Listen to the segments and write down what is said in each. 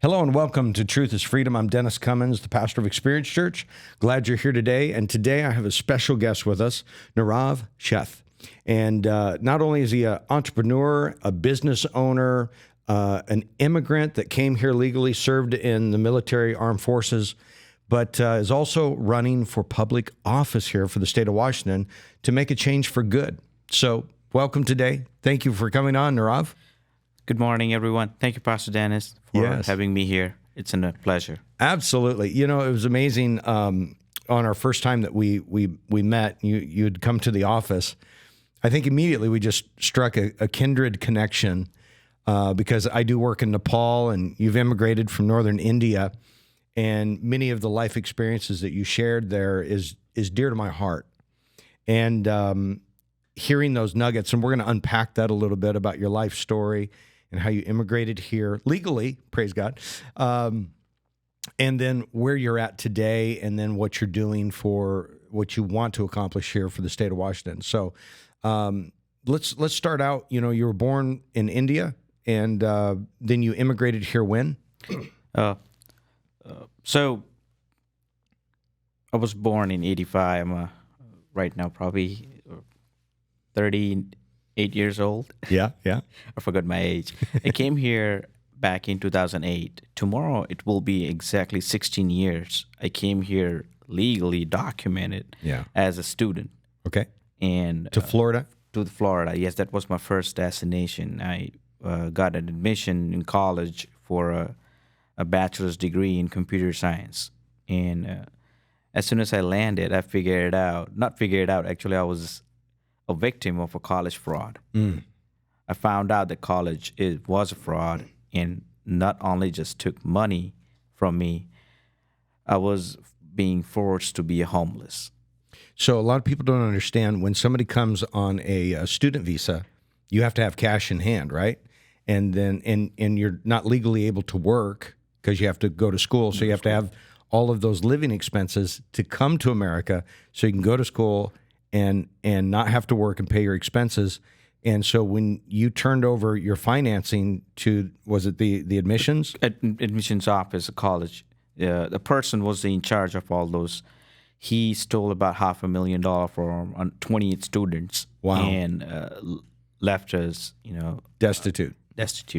Hello and welcome to Truth is Freedom. I'm Dennis Cummins, the pastor of Experience Church. Glad you're here today. And today I have a special guest with us, Nirav Sheth. And not only is he an entrepreneur, a business owner, an immigrant that came here legally, served in the military armed forces, but is also running for public office here for the state of Washington to make a change for good. So welcome today. Thank you for coming on, Nirav. Good morning, everyone. Thank you, Pastor Dennis, for having me here. It's a pleasure. Absolutely. You know, it was amazing on our first time that we met, you'd come to the office. I think immediately we just struck a kindred connection because I do work in Nepal and you've immigrated from northern India, and many of the life experiences that you shared there is dear to my heart. And hearing those nuggets, and we're going to unpack that a little bit about your life story and how you immigrated here legally, praise God, and then where you're at today, and then what you're doing for what you want to accomplish here for the state of Washington. So let's start out. You know, you were born in India, and then you immigrated here when? So I was born in 85. I'm right now probably 38 years old. Yeah. I forgot my age. I came here back in 2008. Tomorrow it will be exactly 16 years. I came here legally documented as a student. Okay. And to Florida? To Florida, yes. That was my first destination. I got an admission in college for a bachelor's degree in computer science. And as soon as I landed, I actually I was a victim of a college fraud. I found out that college was a fraud, and not only just took money from me, I was being forced to be homeless. So a lot of people don't understand when somebody comes on a student visa, you have to have cash in hand, right? And then and you're not legally able to work because you have to go to school. So you have to have all of those living expenses to come to America so you can go to school and not have to work and pay your expenses. And so when you turned over your financing to, was it the admissions? Admissions office of college. The person was in charge of all those. He stole about $500,000 from 28 students. Wow. And left us, destitute.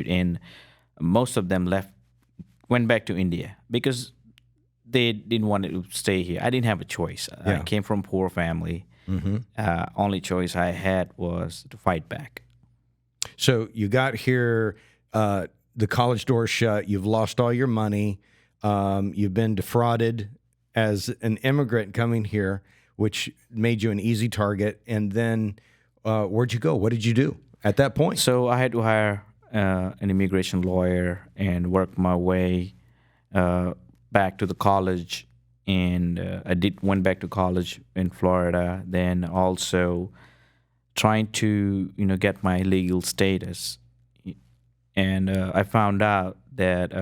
And most of them went back to India because they didn't want to stay here. I didn't have a choice. I came from a poor family. Only choice I had was to fight back. So you got here, the college doors shut, you've lost all your money, you've been defrauded as an immigrant coming here, which made you an easy target. And then where'd you go? What did you do at that point? So I had to hire an immigration lawyer and work my way back to the college. And I went back to college in Florida, then also trying to, get my legal status. And I found out that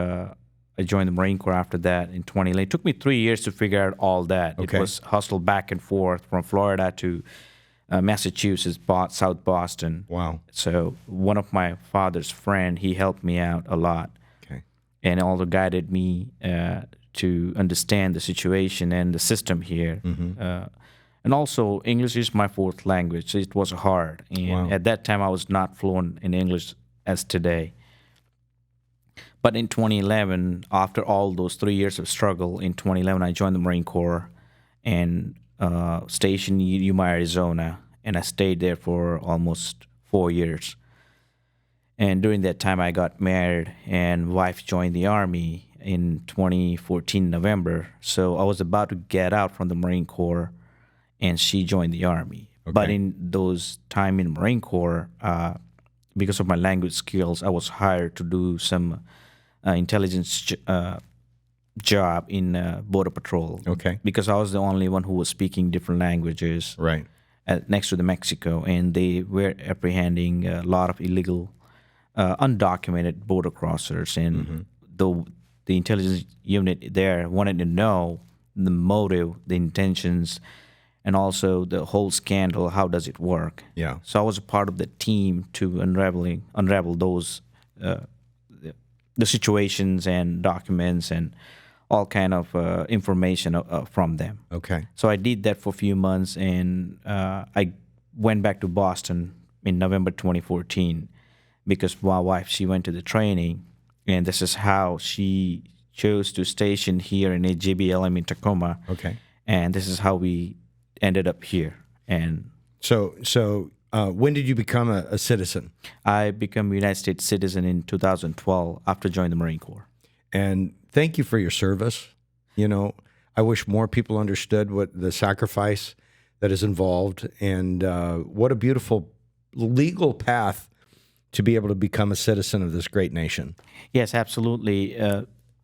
I joined the Marine Corps after that in 2011. It took me 3 years to figure out all that. Okay. It was hustled back and forth from Florida to Massachusetts, South Boston. Wow. So one of my father's friend, he helped me out a lot. Okay. And also guided me to understand the situation and the system here. And also, English is my fourth language, so it was hard. And at that time, I was not fluent in English as today. But in 2011, after all those 3 years of struggle, in 2011, I joined the Marine Corps and stationed in Yuma, Arizona. And I stayed there for almost 4 years. And during that time, I got married, and wife joined the Army in 2014 November. So I was about to get out from the Marine Corps, and she joined the Army. Okay. But in those time in Marine Corps, because of my language skills, I was hired to do some intelligence job in Border Patrol. Okay. Because I was the only one who was speaking different languages. Right. Next to the Mexico, and they were apprehending a lot of illegal, undocumented border crossers, and the intelligence unit there wanted to know the motive, the intentions, and also the whole scandal. How does it work? Yeah. So I was a part of the team to unravel those the situations and documents and all kind of information from them. Okay. So I did that for a few months, and I went back to Boston in November 2014 because my wife, she went to the training, and this is how she chose to station here in JBLM in Tacoma. Okay. And this is how we ended up here. And so when did you become a citizen? I became a United States citizen in 2012 after joining the Marine Corps. And thank you for your service. You know, I wish more people understood what the sacrifice that is involved, and what a beautiful legal path to be able to become a citizen of this great nation. Yes, absolutely.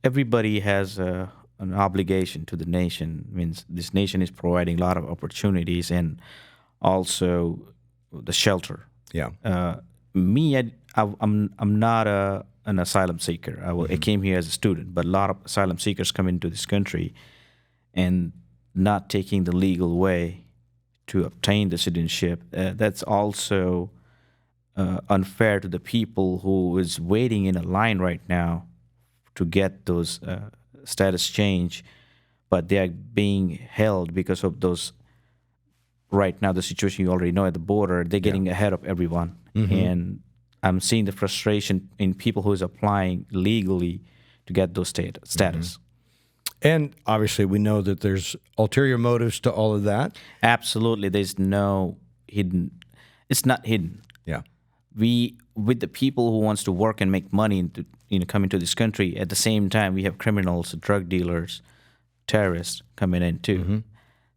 Everybody has an obligation to the nation. Means this nation is providing a lot of opportunities and also the shelter. Yeah. I'm not an asylum seeker. I came here as a student, but a lot of asylum seekers come into this country and not taking the legal way to obtain the citizenship. That's also unfair to the people who is waiting in a line right now to get those status change, but they are being held because of those. Right now, the situation you already know at the border, they're getting ahead of everyone. And I'm seeing the frustration in people who is applying legally to get those status. And obviously, we know that there's ulterior motives to all of that. Absolutely. There's no hidden. It's not hidden. Yeah. With the people who wants to work and make money and come into this country, at the same time, we have criminals, drug dealers, terrorists coming in too.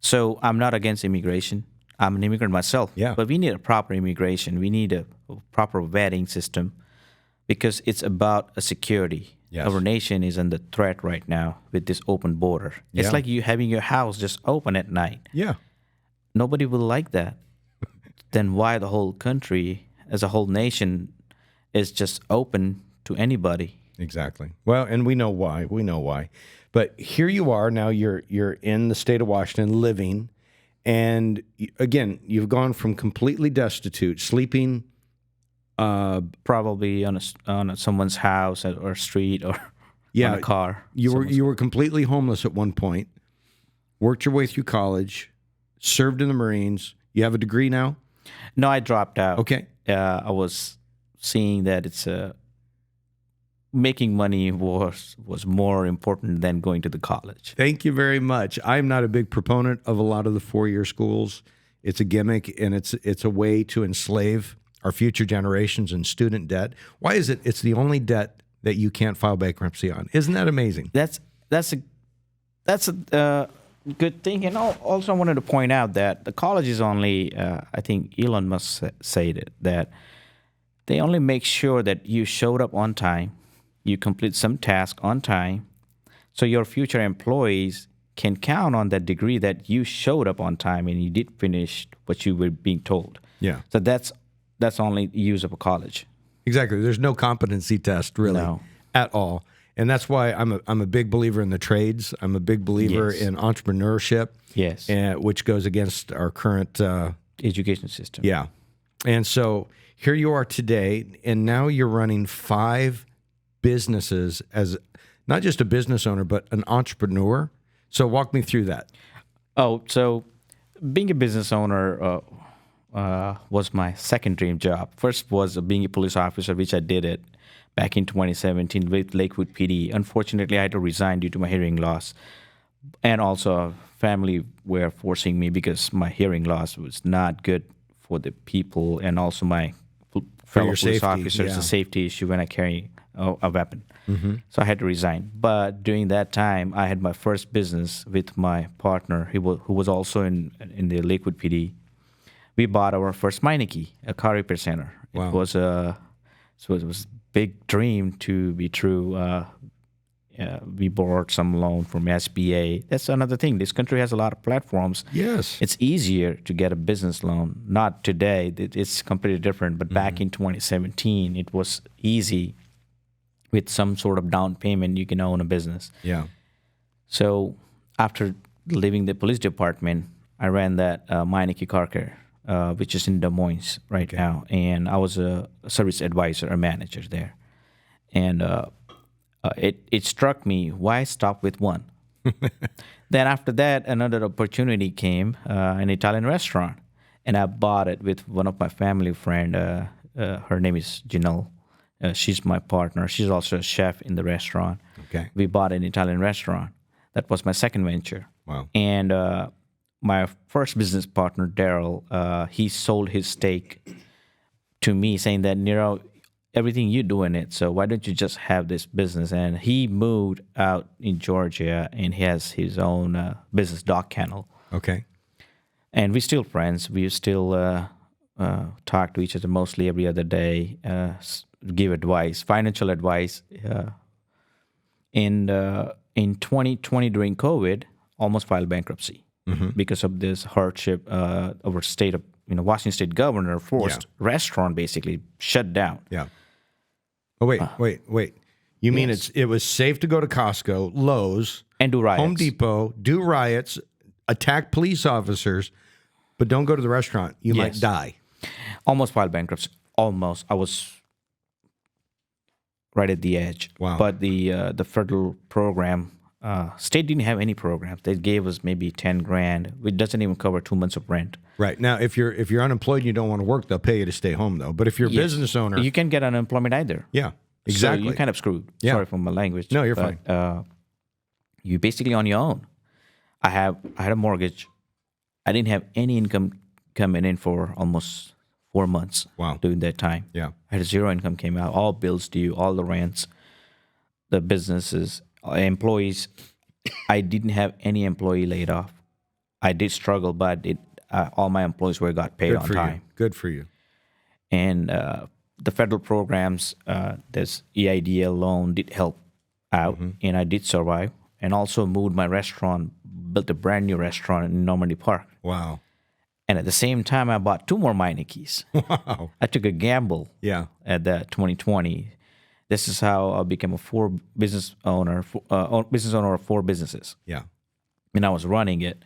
So I'm not against immigration. I'm an immigrant myself. Yeah. But we need a proper immigration. We need a proper vetting system because it's about a security. Yes. Our nation is under threat right now with this open border. Yeah. It's like you having your house just open at night. Yeah. Nobody will like that. Then why the whole country, as a whole nation, is just open to anybody? Exactly. Well, and we know why. We know why. But here you are now. You're in the state of Washington, living, and again, you've gone from completely destitute, sleeping, probably on someone's house or street or on a car. You were completely homeless at one point. Worked your way through college, served in the Marines. You have a degree now? No, I dropped out. Okay. I was seeing that it's making money was more important than going to the college. Thank you very much. I'm not a big proponent of a lot of the four-year schools. It's a gimmick, and it's a way to enslave our future generations in student debt. Why is it? It's the only debt that you can't file bankruptcy on. Isn't that amazing? That's a good thing. And also, I wanted to point out that the college is only. I think Elon Musk said that they only make sure that you showed up on time. You complete some task on time, so your future employees can count on that degree that you showed up on time and you did finish what you were being told. Yeah. So that's only use of a college. Exactly. There's no competency test really at all, and that's why I'm a big believer in the trades. I'm a big believer in entrepreneurship. Yes. Which goes against our current education system. Yeah. And so here you are today, and now you're running 5 businesses as not just a business owner, but an entrepreneur. So walk me through that. Oh, so being a business owner was my second dream job. First was being a police officer, which I did it back in 2017 with Lakewood PD. Unfortunately, I had to resign due to my hearing loss. And also family were forcing me because my hearing loss was not good for the people and also my fellow police safety, officers, a safety issue when I carry a weapon. So I had to resign. But during that time, I had my first business with my partner, who was also in the Lakewood PD. We bought our first Meineke, a car repair center. Wow. It was a big dream to be true. We borrowed some loan from SBA. That's another thing. This country has a lot of platforms. Yes. It's easier to get a business loan. Not today. It's completely different. But back in 2017, it was easy. With some sort of down payment, you can own a business. Yeah. So after leaving the police department, I ran that Meineke Car Care, which is in Des Moines right now. And I was a service advisor, a manager there. And it struck me, why stop with one? Then after that, another opportunity came, an Italian restaurant, and I bought it with one of my family friend. Her name is Janelle. She's my partner. She's also a chef in the restaurant. Okay. We bought an Italian restaurant. That was my second venture. Wow. And my first business partner, Daryl, he sold his stake to me, saying that, Nirav, everything you do in it, so why don't you just have this business? And he moved out in Georgia, and he has his own business, dog kennel. Okay. And we're still friends. We still talk to each other mostly every other day, give advice, financial advice. In 2020, during COVID, almost filed bankruptcy because of this hardship. Our state of Washington State governor forced restaurant basically shut down. Yeah. Oh, wait. You mean it was safe to go to Costco, Lowe's, and do riots. Home Depot, do riots, attack police officers, but don't go to the restaurant. You might die. Almost filed bankruptcy. Almost. I was right at the edge. Wow. But the federal program, state didn't have any programs. They gave us maybe $10,000. It doesn't even cover 2 months of rent. Right. Now, if you're unemployed and you don't want to work, they'll pay you to stay home, though. But if you're a business owner, you can't get unemployment either. Yeah, exactly. So you're kind of screwed. Yeah. Sorry for my language. No, you're fine. You're basically on your own. I had a mortgage. I didn't have any income coming in for almost 4 months. Wow. During that time. Yeah. I had zero income came out, all bills due, all the rents, the businesses, employees. I didn't have any employee laid off. I did struggle, but all my employees got paid on time. Good for you. And the federal programs, this EIDL loan did help out, and I did survive. And also moved my restaurant, built a brand new restaurant in Normandy Park. Wow. And at the same time, I bought 2 more Meineke's. Wow. I took a gamble. Yeah. At that 2020. This is how I became a business owner of 4 businesses. Yeah. And I was running it.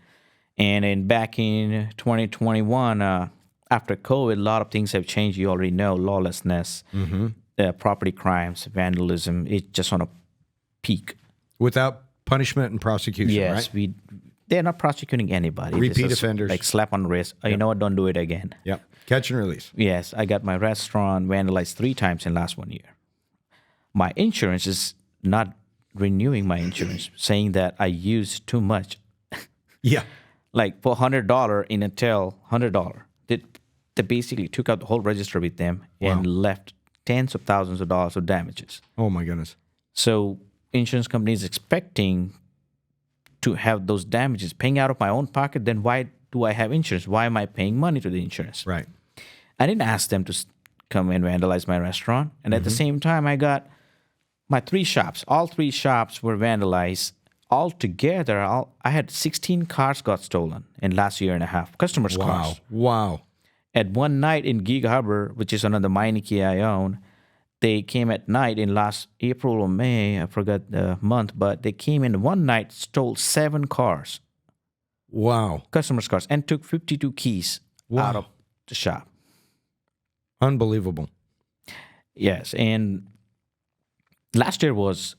And back in 2021, after COVID, a lot of things have changed. You already know, lawlessness, property crimes, vandalism. It's just on a peak. Without punishment and prosecution, yes, right? They're not prosecuting anybody. Repeat offenders. Like slap on the wrist. You know what? Don't do it again. Yep. Catch and release. Yes. I got my restaurant vandalized 3 times in the last 1 year. My insurance is not renewing my insurance, saying that I used too much. Yeah. Like for $100 in a tail, $100. They basically took out the whole register with them and left tens of thousands of dollars of damages. Oh, my goodness. So insurance company is expecting to have those damages paying out of my own pocket. Then why do I have insurance? Why am I paying money to the insurance? Right. I didn't ask them to come and vandalize my restaurant. And at the same time, I got my 3 shops. All 3 shops were vandalized. Altogether, I had 16 cars got stolen in last year and a half. Customers' cars. Wow. At one night in Gig Harbor, which is another Meineke I own, they came at night in last April or May. I forgot the month, but they came in one night, stole 7 cars. Wow. Customers' cars, and took 52 keys out of the shop. Unbelievable. Yes, and last year was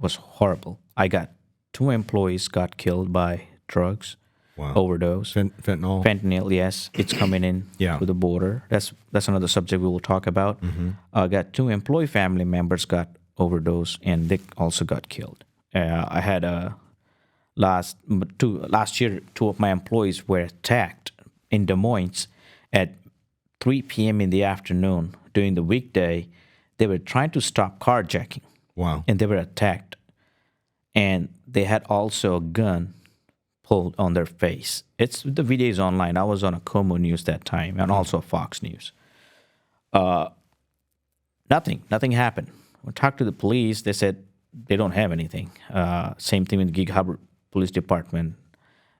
horrible. I got 2 employees got killed by drugs, overdose, fentanyl. Yes, it's coming in to the border. That's another subject we will talk about. I got 2 employee family members got overdose, and they also got killed. I had last year 2 of my employees were attacked in Des Moines at 3 p.m. in the afternoon during the weekday. They were trying to stop carjacking. Wow. And they were attacked. And they had also a gun pulled on their face. The video is online. I was on a Como News that time and also Fox News. Nothing happened. When I talked to the police, they said they don't have anything. Same thing with the Gig Harbor Police Department.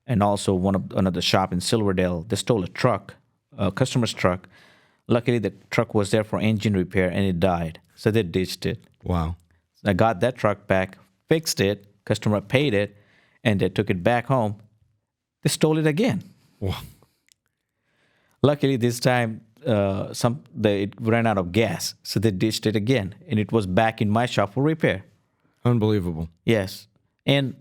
And also another shop in Silverdale, they stole a truck, a customer's truck. Luckily, the truck was there for engine repair and it died. So they ditched it. Wow. I got that truck back, fixed it, customer paid it, and they took it back home. They stole it again. Wow. Luckily, this time, it ran out of gas, so they ditched it again, and it was back in my shop for repair. Unbelievable. Yes, and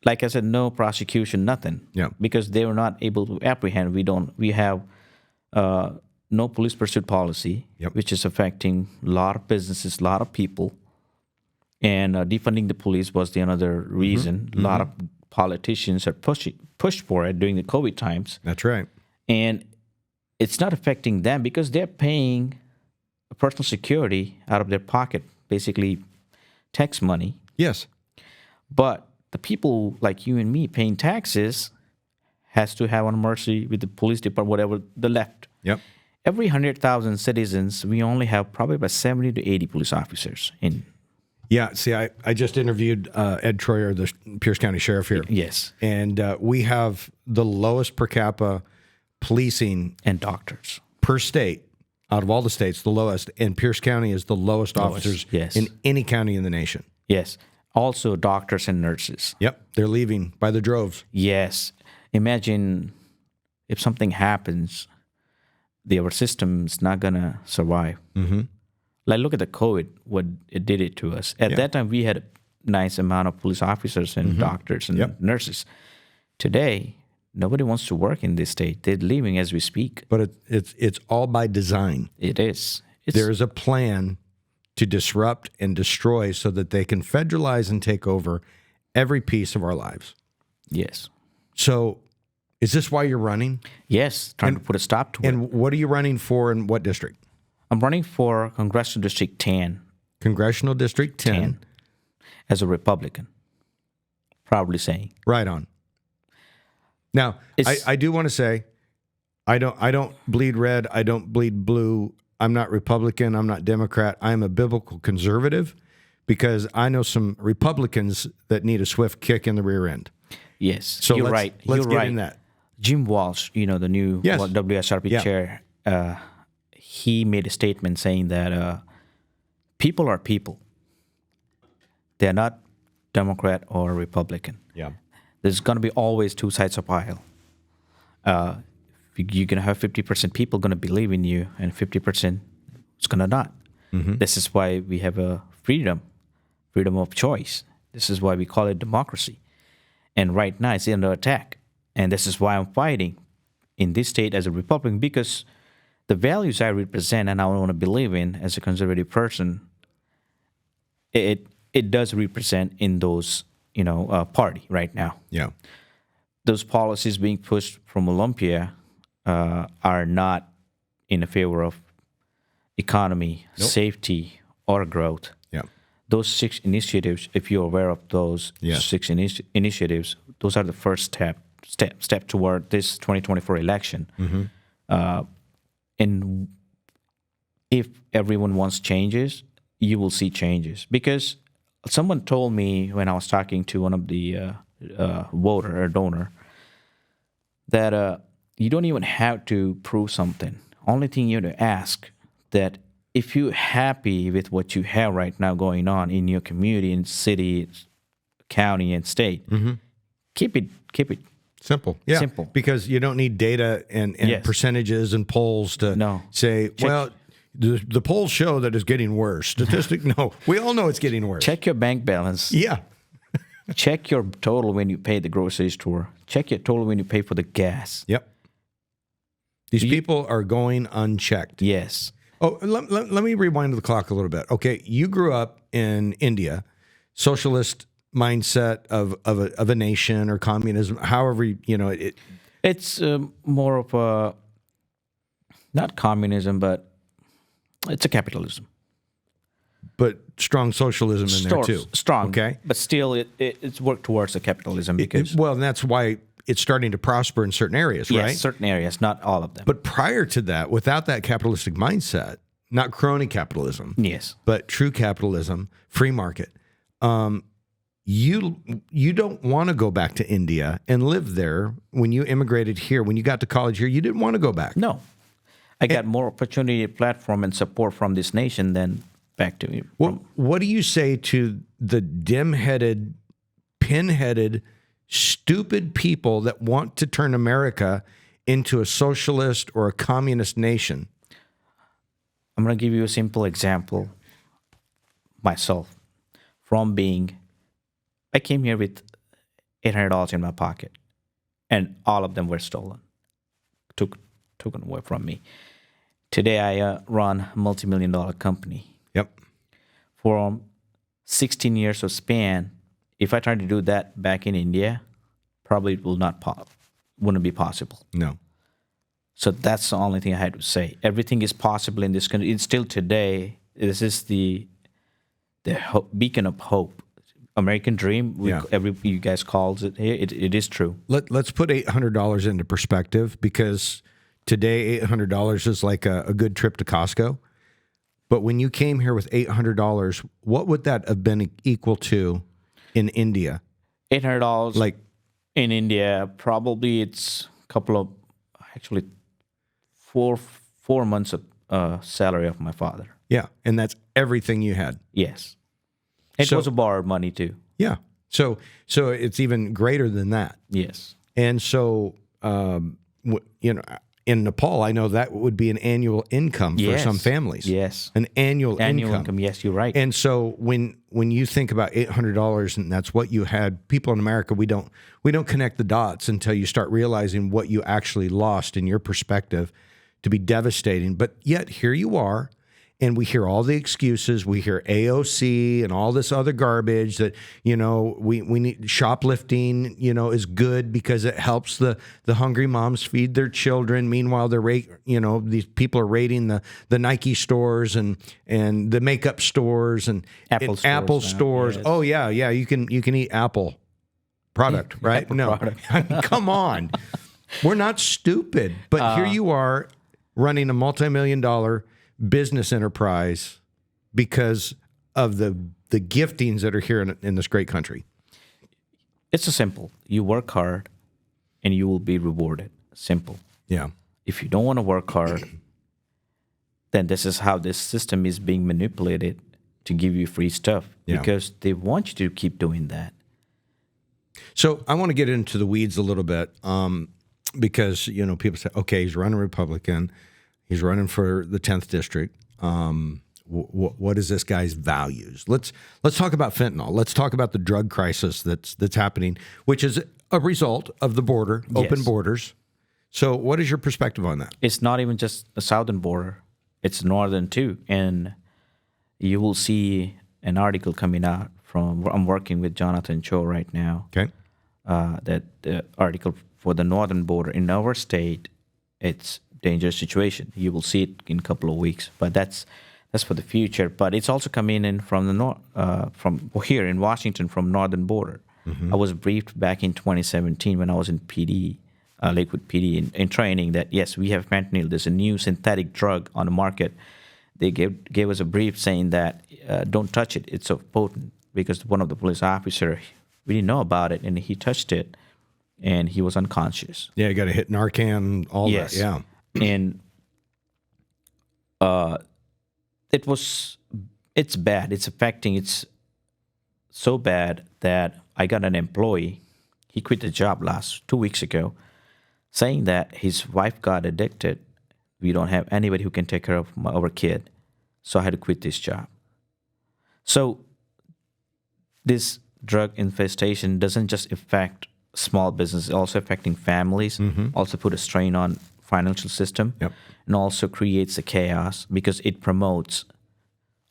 like I said, no prosecution, nothing. Yeah. Because they were not able to apprehend. We have no police pursuit policy, Yep. which is affecting a lot of businesses, a lot of people. And defunding the police was the another reason. A lot of politicians are pushed for it during the COVID times. That's right. And it's not affecting them because they're paying personal security out of their pocket, basically tax money. Yes. But the people like you and me paying taxes has to have on mercy with the police department, whatever the left. Yep. Every 100,000 citizens, we only have probably about 70 to 80 police officers in. Yeah. See, I just interviewed Ed Troyer, the Pierce County Sheriff here. Yes. And we have the lowest per capita policing And doctors. per state out of all the states, the lowest. And Pierce County is the lowest officers yes. in any county in the nation. Yes. Also doctors and nurses. Yep. They're leaving by the droves. Yes. Imagine if something happens, our system's not going to survive. Mm-hmm. Like, look at the COVID, what it did it to us. At that time, we had a nice amount of police officers and doctors and nurses. Today, nobody wants to work in this state. They're leaving as we speak. But it's all by design. It is. There is a plan to disrupt and destroy so that they can federalize and take over every piece of our lives. Yes. So is this why you're running? Yes, trying to put a stop to it. And what are you running for in what district? I'm running for Congressional District 10. Congressional District 10. As a Republican. Proudly saying. Right on. Now, I do want to say, I don't bleed red. I don't bleed blue. I'm not Republican. I'm not Democrat. I'm a biblical conservative because I know some Republicans that need a swift kick in the rear end. Yes, So you're let's, right. Let's you're get right. in that. Jim Walsh, the new WSRP chair, he made a statement saying that people are people. They're not Democrat or Republican. Yeah. There's going to be always two sides of aisle. You're going to have 50% people going to believe in you, and 50% is going to not. Mm-hmm. This is why we have a freedom of choice. This is why we call it democracy. And right now it's under attack. And this is why I'm fighting in this state as a Republican, because the values I represent and I want to believe in as a conservative person, it does represent in those, party right now. Yeah. Those policies being pushed from Olympia are not in favor of economy, safety, or growth. Yeah. Those 6 initiatives, if you're aware of those 6 initiatives, those are the first step toward this 2024 election. Mm-hmm. And if everyone wants changes, you will see changes. Because someone told me when I was talking to one of the voter or donor that you don't even have to prove something. Only thing you have to ask that if you're happy with what you have right now going on in your community, in city, county, and state, keep it simple. Yeah. Simple. Because you don't need data and percentages and polls to say, the polls show that it's getting worse. No, we all know it's getting worse. Check your bank balance. Yeah. Check your total when you pay the grocery store. Check your total when you pay for the gas. Yep. These people are going unchecked. Yes. Oh, let me rewind the clock a little bit. Okay, you grew up in India, socialist mindset of a nation or communism, however it. It's more of a not communism, but it's a capitalism. But strong socialism in there too. Strong, okay, but still, it's worked towards a capitalism because and that's why it's starting to prosper in certain areas, right? Yes, certain areas, not all of them. But prior to that, without that capitalistic mindset, not crony capitalism, yes, but true capitalism, free market, you don't want to go back to India and live there. When you immigrated here, when you got to college here, you didn't want to go back. No, I got more opportunity, platform, and support from this nation than back to me. What do you say to the dim-headed, pin-headed, stupid people that want to turn America into a socialist or a communist nation? I'm going to give you a simple example. Myself, I came here with $800 in my pocket, and all of them were stolen, taken away from me. Today, I run a multi-million-dollar company. Yep. For 16 years of span, if I tried to do that back in India, probably it wouldn't be possible. No. So that's the only thing I had to say. Everything is possible in this country. It's still today. This is the beacon of hope. American dream, you guys calls it here. It is true. Let's put $800 into perspective, because today $800 is like a good trip to Costco. But when you came here with $800, what would that have been equal to in India? $800 like in India, probably it's a couple of, actually 4 months of salary of my father. Yeah, and that's everything you had. Yes. It was a borrowed money too. Yeah. So it's even greater than that. Yes. And so, in Nepal, I know that would be an annual income for some families. Yes. An annual income. Yes, you're right. And so when you think about $800 and that's what you had, people in America, we don't connect the dots until you start realizing what you actually lost in your perspective to be devastating. But yet here you are. And we hear all the excuses. We hear AOC and all this other garbage that, we need shoplifting, is good because it helps the hungry moms feed their children. Meanwhile, these people are raiding the Nike stores and the makeup stores and Apple stores. Yes. Oh yeah, you can eat Apple product, right? Apple no, product. Come on, we're not stupid. But here you are running a multi-million-dollar business enterprise because of the giftings that are here in this great country. It's so simple. You work hard and you will be rewarded. Simple. Yeah. If you don't want to work hard, then this is how this system is being manipulated to give you free stuff because they want you to keep doing that. So I want to get into the weeds a little bit because, people say, okay, he's running Republican. He's running for the 10th district. What is this guy's values? Let's talk about fentanyl. Let's talk about the drug crisis that's happening, which is a result of the border, open borders. So what is your perspective on that? It's not even just the southern border. It's northern too. And you will see an article coming out I'm working with Jonathan Cho right now. Okay. That the article for the northern border in our state, it's dangerous situation. You will see it in a couple of weeks, but that's for the future. But it's also coming in from the north, from here in Washington, from northern border. Mm-hmm. I was briefed back in 2017 when I was in PD, Lakewood PD, in training that yes, we have fentanyl. There's a new synthetic drug on the market. They gave us a brief saying that don't touch it. It's so potent because one of the police officers, we didn't know about it, and he touched it, and he was unconscious. Yeah, you got to hit Narcan, all that. Yeah. And it's bad. It's so bad that I got an employee. He quit the job 2 weeks ago, saying that his wife got addicted. We don't have anybody who can take care of our kid. So I had to quit this job. So this drug infestation doesn't just affect small business, it's also affecting families, also put a strain on financial system, and also creates a chaos because it promotes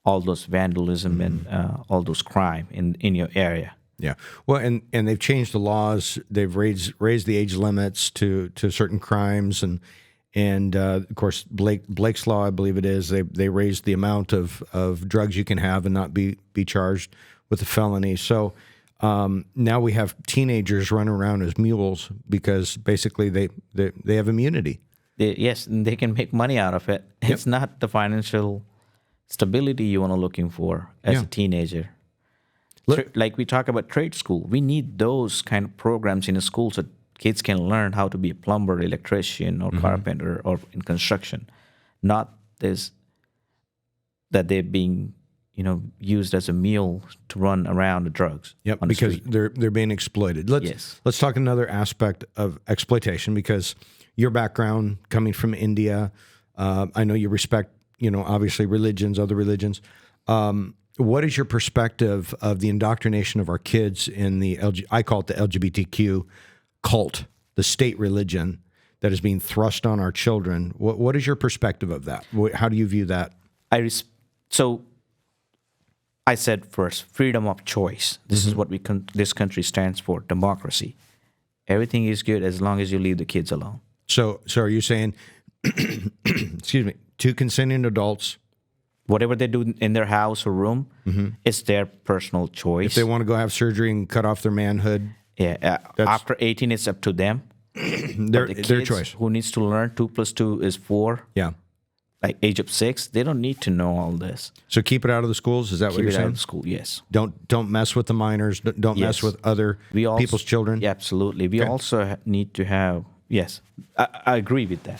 all those vandalism and all those crime in your area. Yeah. Well, and they've changed the laws. They've raised the age limits to certain crimes, and of course Blake's law, I believe it is. They raised the amount of drugs you can have and not be charged with a felony. So now we have teenagers running around as mules because basically they have immunity. Yes, and they can make money out of it. Yep. It's not the financial stability you want to looking for as a teenager. Like we talk about trade school, we need those kind of programs in the school so kids can learn how to be a plumber, electrician, or carpenter, or in construction. Not this that they're being used as a mule to run around the drugs. Yep, because they're being exploited. Let's talk another aspect of exploitation because your background coming from India. I know you respect, obviously religions, other religions. What is your perspective of the indoctrination of our kids in I call it the LGBTQ cult, the state religion that is being thrust on our children? What is your perspective of that? How do you view that? So I said first, freedom of choice. This is what this country stands for, democracy. Everything is good as long as you leave the kids alone. So are you saying, excuse me, two consenting adults, whatever they do in their house or room, it's their personal choice. If they want to go have surgery and cut off their manhood, after 18, it's up to them. their choice. Who needs to learn 2 + 2 is 4? Yeah. Like age of 6, they don't need to know all this. So keep it out of the schools. Is that what you're saying? Keep it out of school. Yes. Don't mess with the minors. Don't mess with other people's children. Yeah, absolutely. We also need to have. Yes, I agree with that.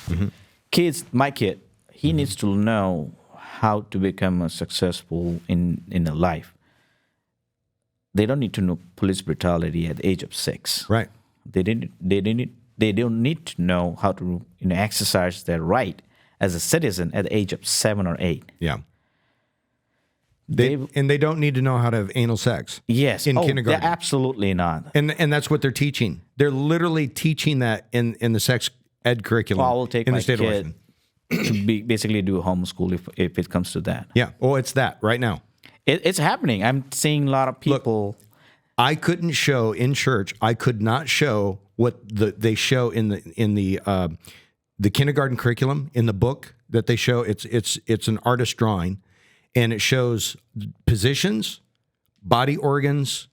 Kids, my kid, he needs to know how to become successful in a life. They don't need to know police brutality at the age of 6. Right. They don't need to know how to exercise their right as a citizen at the age of 7 or 8. Yeah. They don't need to know how to have anal sex. Yes. In kindergarten. Absolutely not. And that's what they're teaching. They're literally teaching that in the sex ed curriculum. Well, I will take in my the state kid of Washington. to basically do a homeschool if it comes to that. Yeah. Oh, it's that right now. It's happening. I'm seeing a lot of people. Look, I couldn't show in church. I could not show what they show in the kindergarten curriculum in the book that they show. It's an artist drawing, and it shows positions, body organs,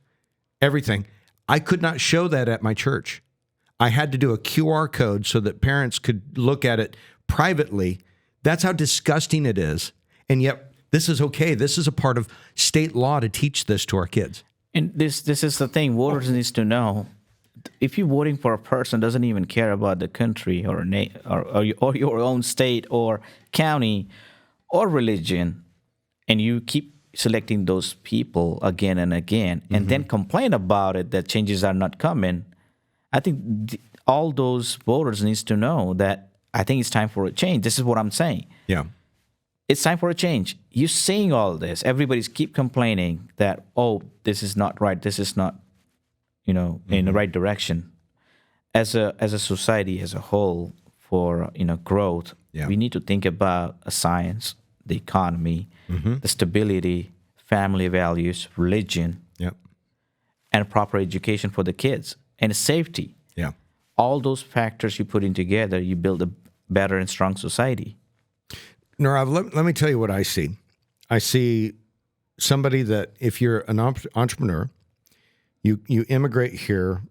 everything. I could not show that at my church. I had to do a QR code so that parents could look at it privately. That's how disgusting it is. And yet this is okay. This is a part of state law to teach this to our kids. And this is the thing. Voters needs to know. If you're voting for a person who doesn't even care about the country or your own state or county or religion, and you keep selecting those people again and again, and then complain about it that changes are not coming, I think all those voters needs to know that I think it's time for a change. This is what I'm saying. Yeah. It's time for a change. You're saying all this. Everybody's keep complaining that, oh, this is not right. This is not, in the right direction. As a society as a whole, for growth, we need to think about a science, the economy, the stability, family values, religion, and proper education for the kids, and safety. Yeah. All those factors you put in together, you build a better and strong society. Nirav, let me tell you what I see. I see somebody that if you're an entrepreneur, you immigrate here,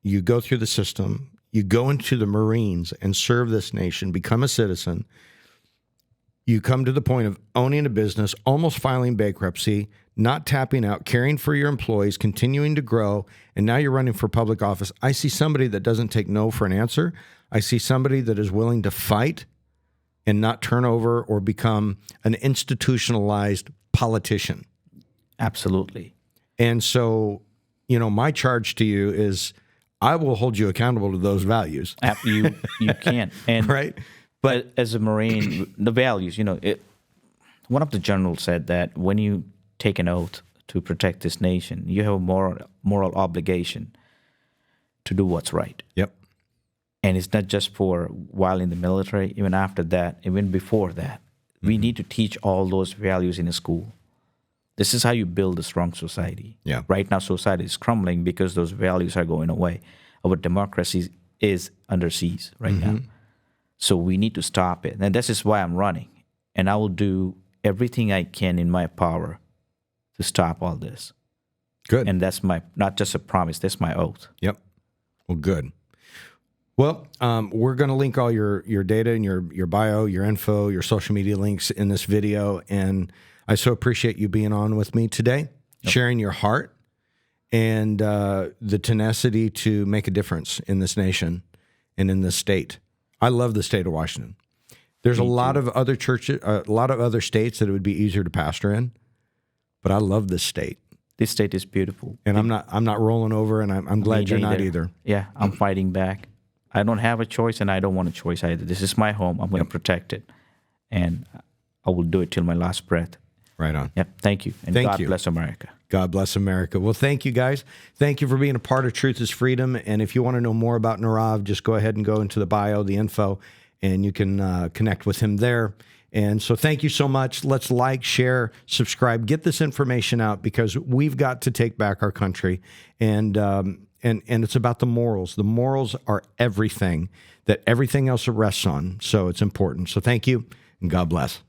you go through the system, you go into the Marines and serve this nation, become a citizen. You come to the point of owning a business, almost filing bankruptcy, not tapping out, caring for your employees, continuing to grow, and now you're running for public office. I see somebody that doesn't take no for an answer. I see somebody that is willing to fight and not turn over or become an institutionalized politician. Absolutely. And so, my charge to you is I will hold you accountable to those values. You can. And right? But as a Marine, the values, one of the generals said that when you take an oath to protect this nation, you have a moral obligation to do what's right. Yep. And it's not just for while in the military, even after that, even before that. We need to teach all those values in a school. This is how you build a strong society. Yeah. Right now, society is crumbling because those values are going away. Our democracy is under siege right now. So we need to stop it. And this is why I'm running. And I will do everything I can in my power to stop all this. Good. And that's not just a promise, that's my oath. Yep. Well, good. Well, we're going to link all your data and your bio, your info, your social media links in this video. And I so appreciate you being on with me today, sharing your heart and the tenacity to make a difference in this nation and in this state. I love the state of Washington. There's a lot of other churches, a lot of other states that it would be easier to pastor in, but I love this state. This state is beautiful. And I'm not rolling over, and I'm glad you're not either. Yeah, I'm fighting back. I don't have a choice, and I don't want a choice either. This is my home. I'm going to protect it, and I will do it till my last breath. Right on. Yep. Thank you. And God bless America. God bless America. Well, thank you, guys. Thank you for being a part of Truth is Freedom. And if you want to know more about Nirav, just go ahead and go into the bio, the info, and you can connect with him there. And so thank you so much. Let's like, share, subscribe, get this information out, because we've got to take back our country. And it's about the morals. The morals are everything that everything else rests on. So it's important. So thank you, and God bless.